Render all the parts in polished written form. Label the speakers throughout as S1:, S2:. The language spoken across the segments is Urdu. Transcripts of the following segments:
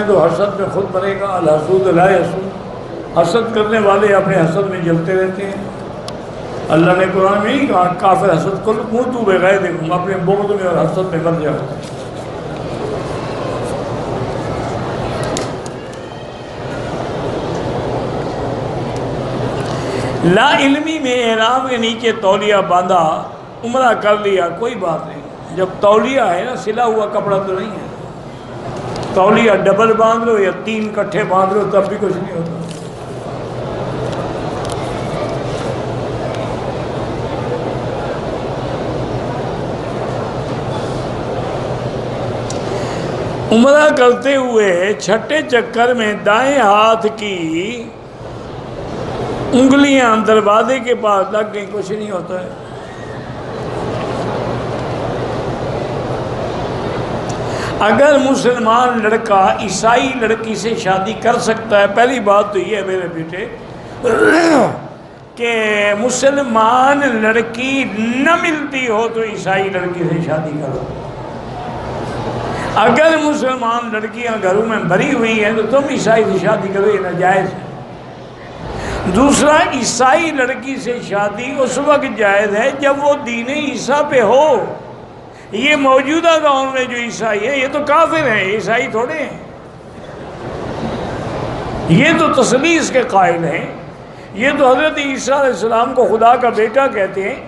S1: تو حسد میں خود مرے گا، الحسود لا یسود، حسد کرنے والے اپنے حسد میں جلتے رہتے ہیں۔ اللہ نے قرآن میں نہیں کہا کافر حسد کل منہ تو بغیر دیکھوں، اپنے بغض میں اور حسد میں مر جاؤ۔ لا علمی میں احرام کے نیچے تولیہ باندھا، عمرہ کر لیا، کوئی بات نہیں۔ جب تولیہ ہے نا، سلا ہوا کپڑا تو نہیں ہے، تولیہ ڈبل باندھ لو یا 3 کٹھے باندھ لو تب بھی کچھ نہیں ہوتا۔ عمرہ کرتے ہوئے چھٹے چکر میں دائیں ہاتھ کی انگلیاں دروازے کے پاس لگ گئی، کچھ نہیں ہوتا ہے۔ اگر مسلمان لڑکا عیسائی لڑکی سے شادی کر سکتا ہے، پہلی بات تو یہ ہے میرے بیٹے کہ مسلمان لڑکی نہ ملتی ہو تو عیسائی لڑکی سے شادی کرو۔ اگر مسلمان لڑکیاں گھروں میں بھری ہوئی ہیں تو تم عیسائی سے شادی کرو، یہ ناجائز ہے۔ دوسرا، عیسائی لڑکی سے شادی اس وقت جائز ہے جب وہ دین عیسیٰ پہ ہو۔ یہ موجودہ دور میں جو عیسائی ہیں یہ تو کافر ہیں، عیسائی تھوڑے ہیں، یہ تو تثلیث کے قائل ہیں، یہ تو حضرت عیسیٰ علیہ السلام کو خدا کا بیٹا کہتے ہیں۔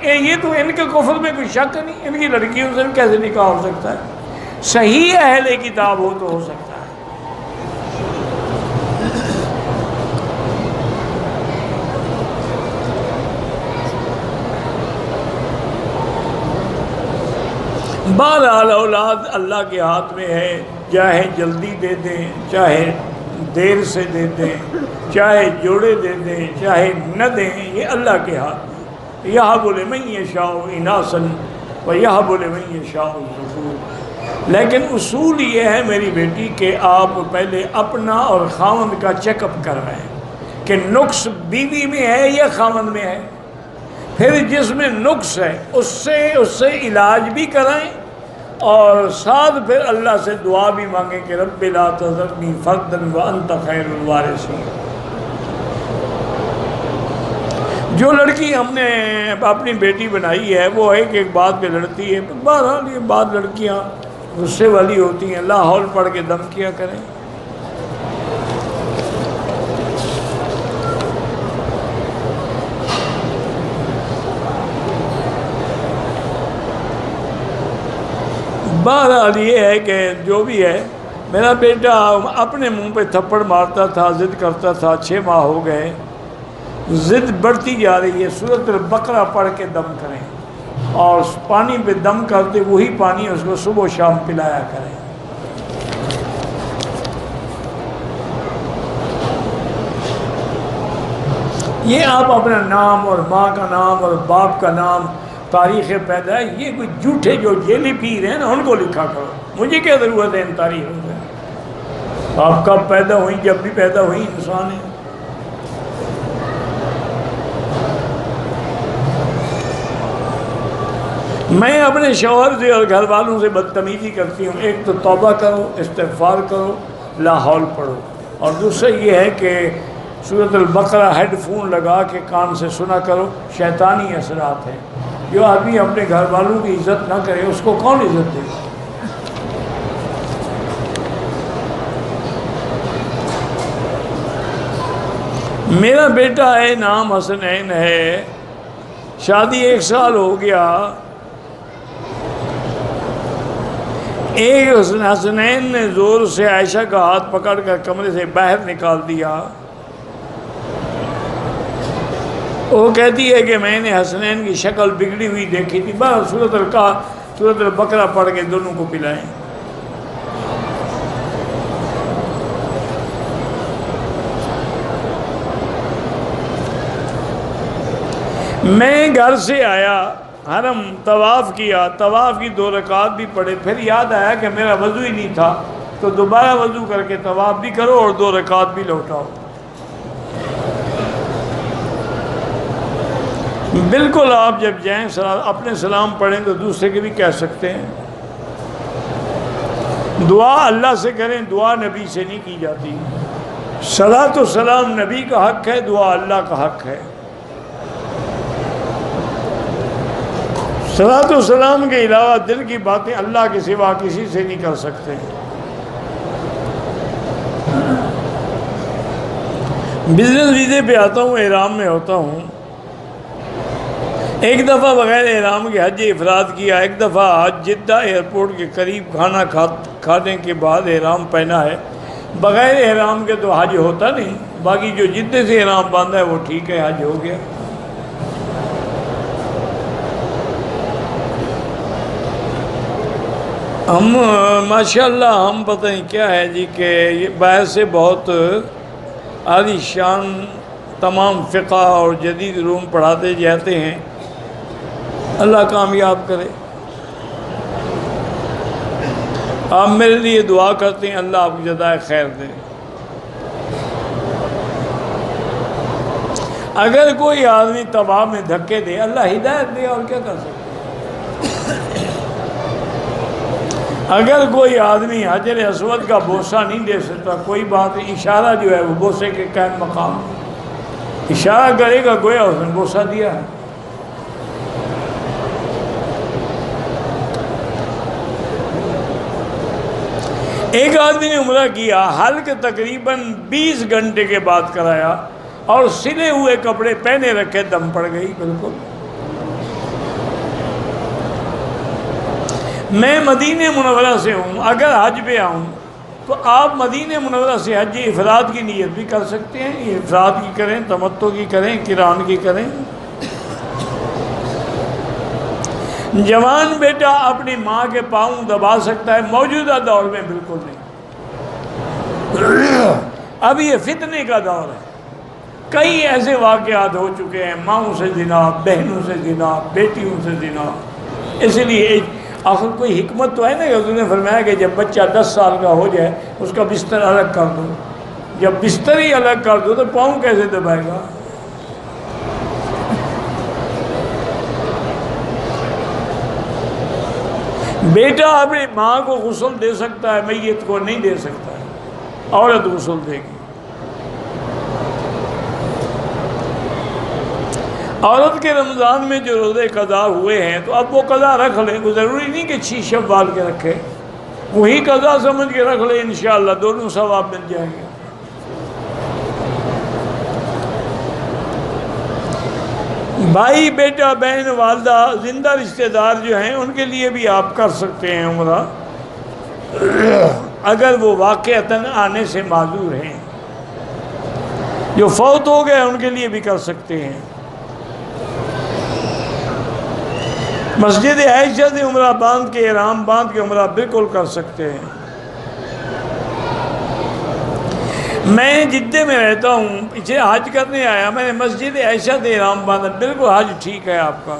S1: یہ تو ان کے کفر میں کوئی شک نہیں، ان کی لڑکیوں سے کیسے نکاح ہو سکتا ہے؟ صحیح اہل کتاب ہو تو ہو سکتا ہے۔ بہرحال اولاد اللہ کے ہاتھ میں ہے، چاہے جلدی دے دیں، چاہے دیر سے دے دیں، چاہے جوڑے دے دیں، چاہے نہ دیں، یہ اللہ کے ہاتھ میں۔ یہب لمن یشاء اناثا ویہب لمن یشاء الذکور۔ لیکن اصول یہ ہے میری بیٹی کہ آپ پہلے اپنا اور خاوند کا چیک اپ کر رہے ہیں کہ نقص بیوی میں ہے یا خاوند میں ہے۔ پھر جس میں نقص ہے اس سے علاج بھی کرائیں، اور ساتھ پھر اللہ سے دعا بھی مانگیں کہ رب لا تذرنی فردا وانت خیر الوارثین۔ جو لڑکی ہم نے اپنی بیٹی بنائی ہے وہ ایک بات پہ لڑتی ہے، بہرحال یہ بات لڑکیاں غصے والی ہوتی ہیں، لا حول پڑھ کے دم کیا کریں۔ بہرحال یہ ہے کہ جو بھی ہے، میرا بیٹا اپنے منہ پہ تھپڑ مارتا تھا، ضد کرتا تھا، 6 ماہ ہو گئے، ضد بڑھتی جا رہی ہے۔ سورۃ البقرہ پڑھ کے دم کریں، اور پانی پہ دم کرتے وہی پانی اس کو صبح و شام پلایا کریں۔ یہ آپ اپنا نام اور ماں کا نام اور باپ کا نام، تاریخ پیدا ہے، یہ کوئی جھوٹے جو جیلی پیر ہیں نا ان کو لکھا کرو، مجھے کیا ضرورت ہے ان تاریخوں سے؟ آپ کب پیدا ہوئی؟ جب بھی پیدا ہوئی انسان ہے۔ میں اپنے شوہر سے اور گھر والوں سے بدتمیزی کرتی ہوں، ایک تو توبہ کرو، استغفار کرو، لا حول پڑھو، اور دوسرا یہ ہے کہ سورۃ البقرہ ہیڈ فون لگا کے کان سے سنا کرو۔ شیطانی اثرات ہیں، جو آدمی اپنے گھر والوں کی عزت نہ کرے اس کو کون عزت دے گا؟ میرا بیٹا ہے، نام حسنین ہے، شادی 1 سال ہو گیا۔ ایک حسنین نے زور سے عائشہ کا ہاتھ پکڑ کر کمرے سے باہر نکال دیا۔ وہ کہتی ہے کہ میں نے حسنین کی شکل بگڑی ہوئی دیکھی تھی، بس سورۃ البقرہ پڑھ کے دونوں کو پلائیں۔ میں گھر سے آیا، حرم طواف کیا، طواف کی 2 رکعت بھی پڑھے، پھر یاد آیا کہ میرا وضو ہی نہیں تھا، تو دوبارہ وضو کر کے طواف بھی کرو اور 2 رکعت بھی لوٹاؤ۔ بالکل آپ جب جائیں اپنے سلام پڑھیں تو دوسرے کے بھی کہہ سکتے ہیں۔ دعا اللہ سے کریں، دعا نبی سے نہیں کی جاتی۔ صلاۃ و سلام نبی کا حق ہے، دعا اللہ کا حق ہے۔ صلاۃ و سلام کے علاوہ دل کی باتیں اللہ کے سوا کسی سے نہیں کر سکتے۔ بزنس ویزے پہ آتا ہوں، احرام میں ہوتا ہوں۔ ایک دفعہ بغیر احرام کے حج افراد کیا، ایک دفعہ حج جدہ ایئرپورٹ کے قریب کھانا کھانے کے بعد احرام پہنا ہے۔ بغیر احرام کے تو حج ہوتا نہیں، باقی جو جدے سے احرام باندھا ہے وہ ٹھیک ہے، حج ہو گیا۔ ہم ماشاءاللہ ہم پتہ نہیں کیا ہے جی کہ یہ باہر سے بہت عالی شان تمام فقہ اور جدید علوم پڑھاتے جاتے ہیں، اللہ کامیاب کرے۔ آپ میرے لیے دعا کرتے ہیں، اللہ آپ کو جزائے خیر دے۔ اگر کوئی آدمی طواف میں دھکے دے، اللہ ہدایت دے، اور کیا کر سکتے۔ اگر کوئی آدمی حجر اسود کا بوسہ نہیں دے سکتا، کوئی بات نہیں، اشارہ جو ہے وہ بوسے کے قائم مقام، اشارہ کرے گا گویا اس نے بوسہ دیا ہے۔ ایک آدمی نے عمرہ کیا، حلق تقریباً 20 گھنٹے کے بعد کرایا، اور سلے ہوئے کپڑے پہنے رکھے، دم پڑ گئی بالکل۔ میں مدینہ منورہ سے ہوں، اگر حج پہ آؤں تو آپ مدینہ منورہ سے حج افراد کی نیت بھی کر سکتے ہیں، یہ افراد کی کریں، تمتع کی کریں، قران کی کریں۔ جوان بیٹا اپنی ماں کے پاؤں دبا سکتا ہے، موجودہ دور میں بالکل نہیں۔ اب یہ فتنے کا دور ہے، کئی ایسے واقعات ہو چکے ہیں، ماؤں سے زنا، بہنوں سے زنا، بیٹیوں سے زنا۔ اس لیے آخر کوئی حکمت تو ہے نا کہ حضور نے فرمایا کہ جب بچہ 10 سال کا ہو جائے اس کا بستر الگ کر دو۔ جب بستر ہی الگ کر دو تو پاؤں کیسے دبائے گا؟ بیٹا اپنی ماں کو غسل دے سکتا ہے، میت کو نہیں دے سکتا ہے، عورت غسل دے گی۔ عورت کے رمضان میں جو روزے قضا ہوئے ہیں تو اب وہ قضا رکھ لیں، وہ ضروری نہیں کہ 6 شوال کے رکھے، وہی قضا سمجھ کے رکھ لیں، انشاءاللہ دونوں ثواب مل جائیں گے۔ بھائی، بیٹا، بہن، والدہ، زندہ رشتہ دار جو ہیں ان کے لیے بھی آپ کر سکتے ہیں عمرہ، اگر وہ واقعتاً آنے سے معذور ہیں۔ جو فوت ہو گئے ان کے لیے بھی کر سکتے ہیں۔ مسجد عائشہ سے عمرہ باندھ کے، احرام باندھ کے عمرہ بالکل کر سکتے ہیں۔ میں جدہ میں رہتا ہوں، پیچھے حج کرنے آیا، میں نے مسجد عائشہ سے احرام باندھا، بالکل حج ٹھیک ہے آپ کا۔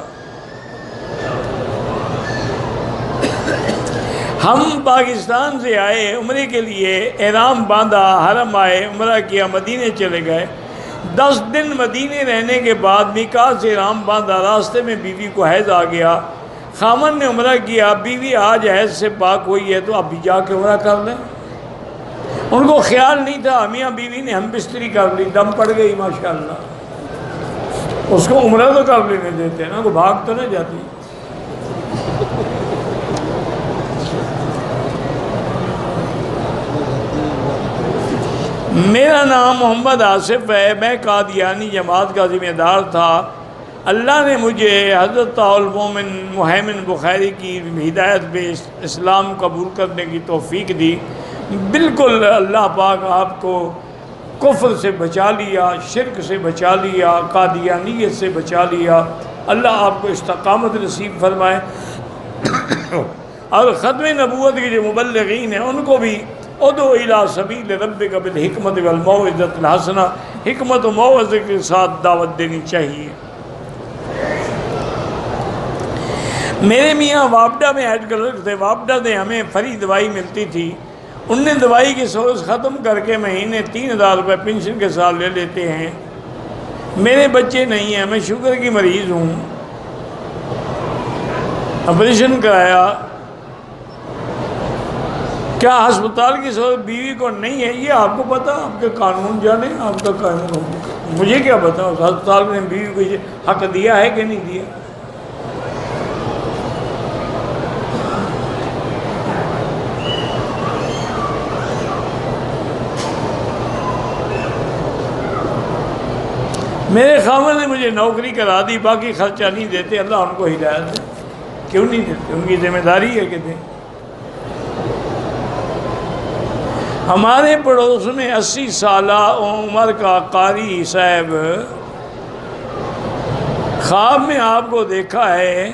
S1: ہم پاکستان سے آئے عمرے کے لیے، احرام باندھا، حرم آئے، عمرہ کیا، مدینے چلے گئے۔ 10 دن مدینے رہنے کے بعد میقات سے احرام باندھا، راستے میں بیوی کو حیض آ گیا، خامن نے عمرہ کیا، بیوی آج حیض سے پاک ہوئی ہے تو اب بھی جا کے عمرہ کر لیں۔ ان کو خیال نہیں تھا، میاں بیوی نے ہم بستری کر لی، دم پڑ گئی ماشاءاللہ، اس کو عمرہ تو کر لینے دیتے ہیں نا، کو بھاگ تو نہ جاتی۔ میرا نام محمد آصف ہے، میں قادیانی جماعت کا ذمہ دار تھا۔ اللہ نے مجھے حضرت المومن محیمن بخاری کی ہدایت پہ اسلام قبول کرنے کی توفیق دی۔ بالکل اللہ پاک آپ کو کفر سے بچا لیا، شرک سے بچا لیا، قادیانیت سے بچا لیا۔ اللہ آپ کو استقامت نصیب فرمائے، اور ختم نبوت کے جو مبلغین ہیں ان کو بھی ادعو الی سبیل ربک بالحکمت والموعظۃ الحسنہ، حکمت و موعظے کے ساتھ دعوت دینی چاہیے۔ میرے میاں وابڈا میں ہیڈ کلرک تھے، وابڈا سے ہمیں فری دوائی ملتی تھی، ان نے دوائی کی سورس ختم کر کے مہینے 3000 روپے پینشن کے ساتھ لے لیتے ہیں۔ میرے بچے نہیں ہیں، میں شوگر کی مریض ہوں، آپریشن کرایا، کیا ہسپتال کی سہولت بیوی کو نہیں ہے؟ یہ آپ کو پتا، آپ کے قانون جانے، آپ کا قانون، مجھے کیا پتا اس ہسپتال نے بیوی کو یہ حق دیا ہے کہ نہیں دیا۔ میرے خاوند نے مجھے نوکری کرا دی، باقی خرچہ نہیں دیتے، اللہ ان کو ہدایت دے۔ کیوں نہیں دیتے؟ ان کی ذمہ داری ہے کہ دیں۔ ہمارے پڑوس میں 80 سالہ عمر کا قاری صاحب، خواب میں آپ کو دیکھا ہے،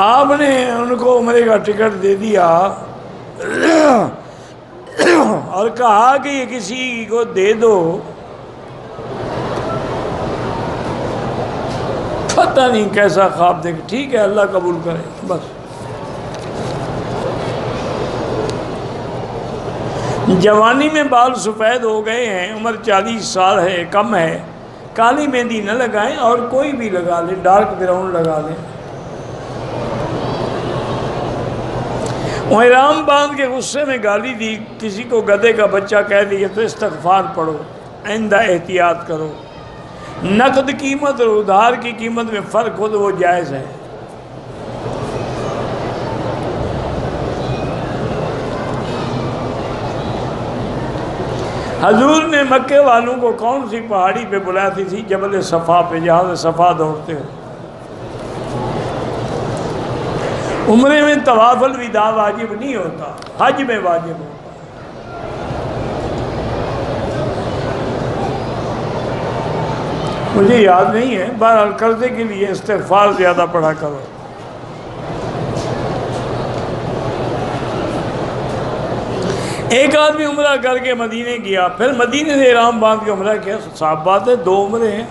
S1: آپ نے ان کو عمرے کا ٹکٹ دے دیا اور کہا کہ یہ کسی کو دے دو، پتہ نہیں کیسا خواب دیکھ۔ ٹھیک ہے، اللہ قبول کرے بس۔ جوانی میں بال سفید ہو گئے ہیں، عمر 40 سال ہے، کم ہے، کالی مہندی نہ لگائیں اور کوئی بھی لگا لیں، ڈارک براؤن لگا لیں۔ احرام باندھ کے غصے میں گالی دی، کسی کو گدھے کا بچہ کہہ دیا تو استغفار پڑھو، آئندہ احتیاط کرو۔ نقد قیمت اور ادھار کی قیمت میں فرق ہو تو وہ جائز ہے۔ حضور نے مکے والوں کو کون سی پہاڑی پہ بلاتی تھی؟ جبل صفا پہ، جہاں سے صفا دوڑتے ہو۔ عمرے میں طواف الوداع واجب نہیں ہوتا، حج میں واجب ہوتا۔ مجھے یاد نہیں ہے، بہرحال قرضے کے لیے استغفار زیادہ پڑھا کرو۔ ایک آدمی عمرہ کر کے مدینے گیا، پھر مدینے سے احرام باندھ کے عمرہ کیا، صاف بات ہے، 2 عمرے ہیں۔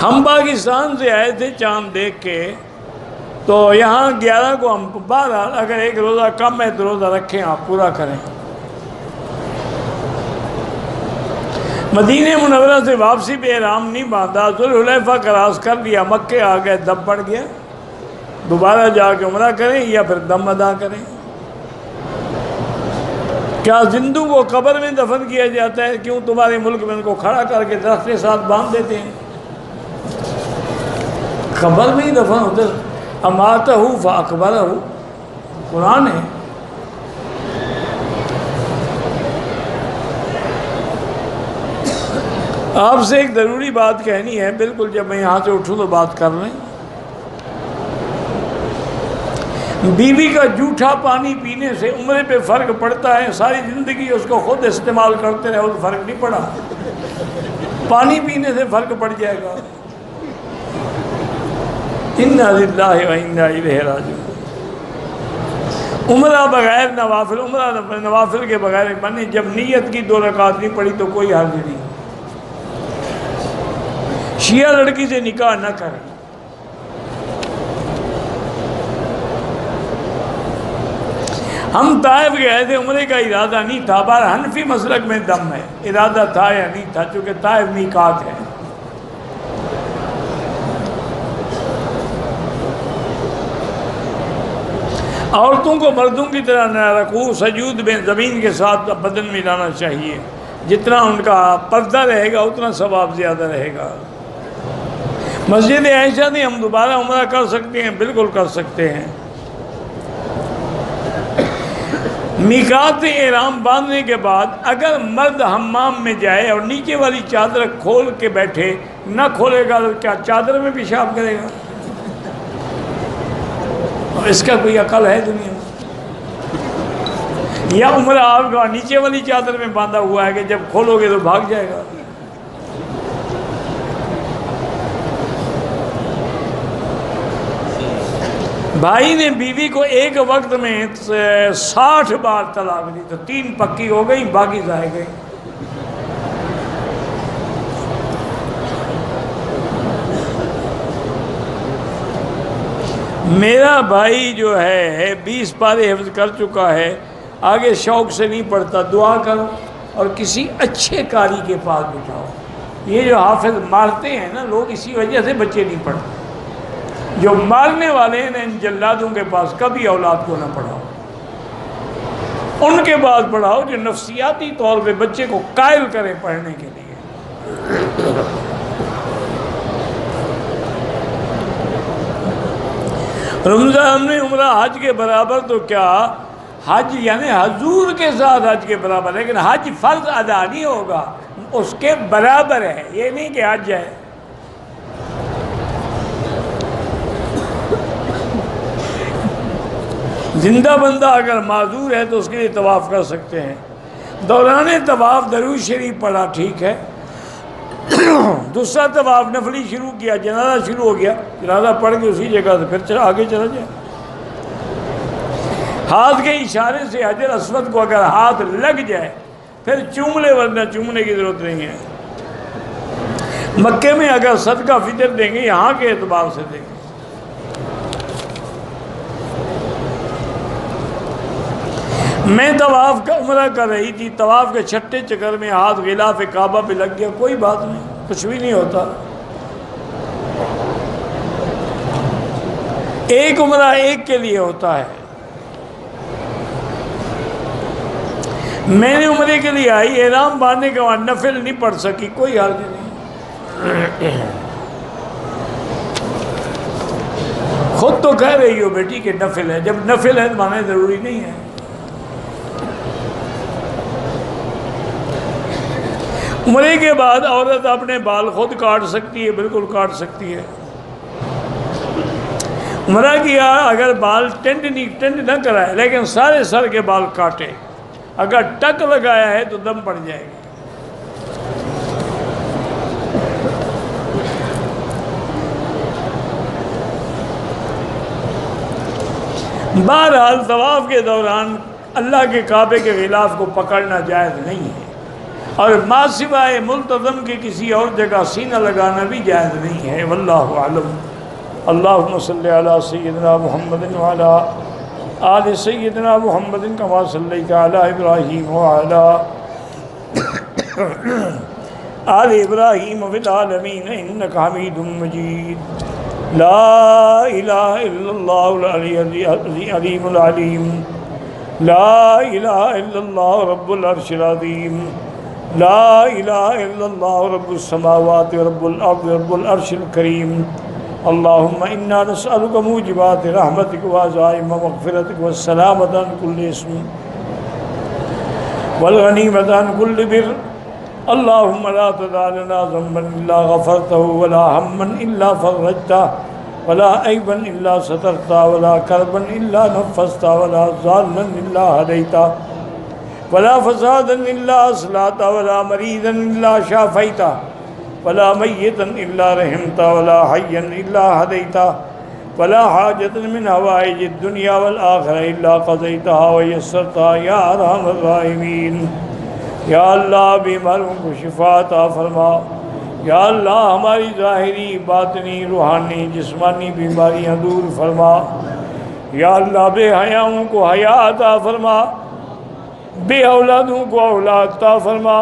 S1: ہم پاکستان سے آئے تھے چاند دیکھ کے، تو یہاں 11 کو ہم، بہرحال اگر ایک روزہ کم ہے تو روزہ رکھیں، آپ پورا کریں۔ مدینہ منورہ سے واپسی پہ احرام نہیں باندھا، ذوالحلیفہ کراس کر لیا، مکے آ گئے، دم پڑ گیا، دوبارہ جا کے عمرہ کریں یا پھر دم ادا کریں۔ کیا زندوں کو قبر میں دفن کیا جاتا ہے؟ کیوں تمہارے ملک میں ان کو کھڑا کر کے درخت کے ساتھ باندھ دیتے ہیں؟ قبر میں ہی دفن ہوتے، اماتہ فاکبرہ، قرآن ہے۔ آپ سے ایک ضروری بات کہنی ہے، بالکل جب میں یہاں سے اٹھوں تو بات کر لیں۔ بیوی کا جھوٹا پانی پینے سے عمرے پہ فرق پڑتا ہے؟ ساری زندگی اس کو خود استعمال کرتے رہے تو فرق نہیں پڑا، پانی پینے سے فرق پڑ جائے گا۔ انا للہ و انا الیہ راجعون۔ عمرہ بغیر نوافل، عمرہ نوافل کے بغیر بنے، جب نیت کی 2 رکعت نہیں پڑی تو کوئی حرج نہیں۔ شیعہ لڑکی سے نکاح نہ کریں۔ ہم طائف گئے تھے، عمرے کا ارادہ نہیں تھا، بہر حنفی مسلک میں دم ہے، ارادہ تھا یا نہیں تھا، چونکہ طائف میقات ہے۔ عورتوں کو مردوں کی طرح نہ رکوع سجود میں زمین کے ساتھ بدن ملانا چاہیے، جتنا ان کا پردہ رہے گا اتنا ثواب زیادہ رہے گا۔ مسجد عائشہ نے ہم دوبارہ عمرہ کر سکتے ہیں؟ بالکل کر سکتے ہیں۔ میقات احرام باندھنے کے بعد اگر مرد حمام میں جائے اور نیچے والی چادر کھول کے بیٹھے، نہ کھولے گا تو کیا چادر میں پیشاب کرے گا؟ اس کا کوئی عقل ہے دنیا میں؟ یا عمرہ آپ کا نیچے والی چادر میں باندھا ہوا ہے کہ جب کھولو گے تو بھاگ جائے گا؟ بھائی نے بیوی کو ایک وقت میں 60 بار طلاق دی تو 3 پکی ہو گئی، باقی ضائع گئی۔ میرا بھائی جو ہے 20 پارے حفظ کر چکا ہے، آگے شوق سے نہیں پڑھتا، دعا کرو اور کسی اچھے قاری کے پاس بٹھاؤ۔ یہ جو حافظ مارتے ہیں نا لوگ، اسی وجہ سے بچے نہیں پڑھتے۔ جو مارنے والے ہیں ان جلادوں کے پاس کبھی اولاد کو نہ پڑھاؤ، ان کے بعد پڑھاؤ جو نفسیاتی طور پہ بچے کو قائل کرے پڑھنے کے لیے۔ رمضان میں عمرہ حج کے برابر تو کیا، حج یعنی حضور کے ساتھ حج کے برابر، لیکن حج فرض ادا نہیں ہوگا، اس کے برابر ہے، یہ نہیں کہ حج ہے۔ زندہ بندہ اگر معذور ہے تو اس کے لیے طواف کر سکتے ہیں، دوران طواف درود شریف پڑھا ٹھیک ہے، دوسرا طواف نفلی شروع کیا، جنازہ شروع ہو گیا، جنازہ پڑھ کے اسی جگہ سے پھر آگے چلا جائے۔ ہاتھ کے اشارے سے حجر اسود کو اگر ہاتھ لگ جائے پھر چوم لے، ورنہ چومنے کی ضرورت نہیں ہے۔ مکے میں اگر صدقہ فطر دیں گے یہاں کے اعتبار سے دیں گے۔ میں طواف کا عمرہ کر رہی تھی، طواف کے چھٹے چکر میں ہاتھ غلاف کعبہ پہ لگ گیا، کوئی بات نہیں، کچھ بھی نہیں ہوتا۔ ایک عمرہ ایک کے لیے ہوتا ہے۔ میں نے عمرے کے لیے آئی، احرام باندھنے کے بعد نفل نہیں پڑھ سکی، کوئی حرج نہیں۔ خود تو کہہ رہی ہو بیٹی کہ نفل ہے، جب نفل ہے تو مانے ضروری نہیں ہے۔ عمرے کے بعد عورت اپنے بال خود کاٹ سکتی ہے، بالکل کاٹ سکتی ہے۔ عمرہ کیا اگر بال ٹینڈ نہ کرائے لیکن سارے سر کے بال کاٹے، اگر ٹک لگایا ہے تو دم پڑ جائے گی۔ بہرحال طواف کے دوران اللہ کے کعبے کے غلاف کو پکڑنا جائز نہیں ہے، اور ما سوائے ملتزم کے کسی اور جگہ سینہ لگانا بھی جائز نہیں ہے۔ واللہ اعلم۔ اللہم صلی علی سیدنا محمد وعلی آل سیدنا محمد کما صلیت علی ابراہیم وعلی آل ابراہیم فی العالمین انک حمید مجید۔ لا الہ الا اللہ العلیم العلیم، لا الہ الا اللہ رب العرش العظیم، لا الہ الا اللہ رب السماوات رب الارض رب العرش الکریم۔ اللہم انا نسألک موجبات رحمتک وعزائم مغفرتک والسلامۃ عن کل اسم والغنیمۃ عن کل بر۔ اللہم لا تدع لنا ذنبا الا غفرتہ ولا ہما الا فرجتہ ولا عیبا الا سترتہ ولا کربا الا نفستہ ولا ضالا الا ہدیتہ ولا فسادا الا اصلاحتہ ولا مریضا الا شافیتہ ولا میتا الا رحمتہ ولا حیا الا ہدیتہ ولا حاجۃ من حوائج الدنیا والآخرہ الا قضیتہا ویسرتہا یا ارحم الراحمین۔ یا اللہ بیماروں کو شفا عطا فرما، یا اللہ ہماری ظاہری باطنی روحانی جسمانی بیماریاں دور فرما، یا اللہ بے حیاؤں کو حیا عطا فرما، بے اولادوں کو اولاد عطا فرما،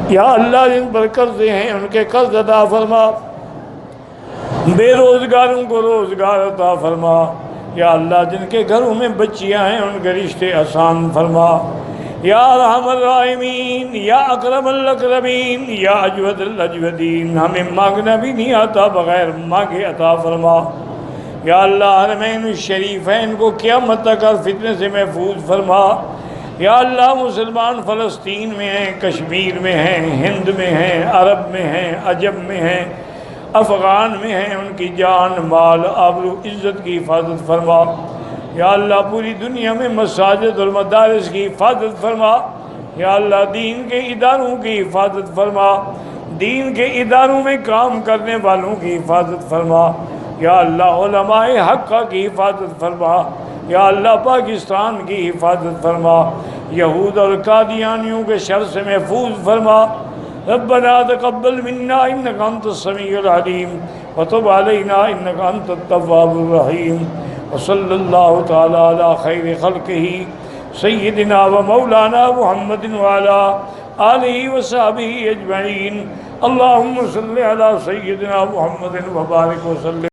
S1: یا اللہ جن پر قرضے ہیں ان کے قرض عطا فرما، بے روزگاروں کو روزگار عطا فرما، یا اللہ جن کے گھروں میں بچیاں ہیں ان کے رشتے آسان فرما، یا ارحم الراحمین، یا اکرم الاکرمین، یا اجود الاجودین۔ ہمیں مانگنا بھی نہیں آتا، بغیر مانگے عطا فرما۔ یا اللہ حرمین الشریفین کو قیامت تک ہر فتنے سے محفوظ فرما۔ یا اللہ مسلمان فلسطین میں ہیں، کشمیر میں ہیں، ہند میں ہیں، عرب میں ہیں، عجم میں ہیں، افغان میں ہیں، ان کی جان مال آبرو عزت کی حفاظت فرما۔ یا اللہ پوری دنیا میں مساجد اور مدارس کی حفاظت فرما۔ یا اللہ دین کے اداروں کی حفاظت فرما، دین کے اداروں میں کام کرنے والوں کی حفاظت فرما۔ یا اللہ علماء حق کی حفاظت فرما۔ یا اللہ پاکستان کی حفاظت فرما، یہود اور قادیانیوں کے شر سے محفوظ فرما۔ ربنا تقبل منا انک انت السمیع العلیم وتب علینا انک انت التواب الرحیم۔ وصلی اللہ تعالی علی خیر خلقہ سیدنا و مولانا محمد وعلی آلہ وصحبہ اجمعین۔ اللہم صلی علی سیدنا محمد وبارک وسلم۔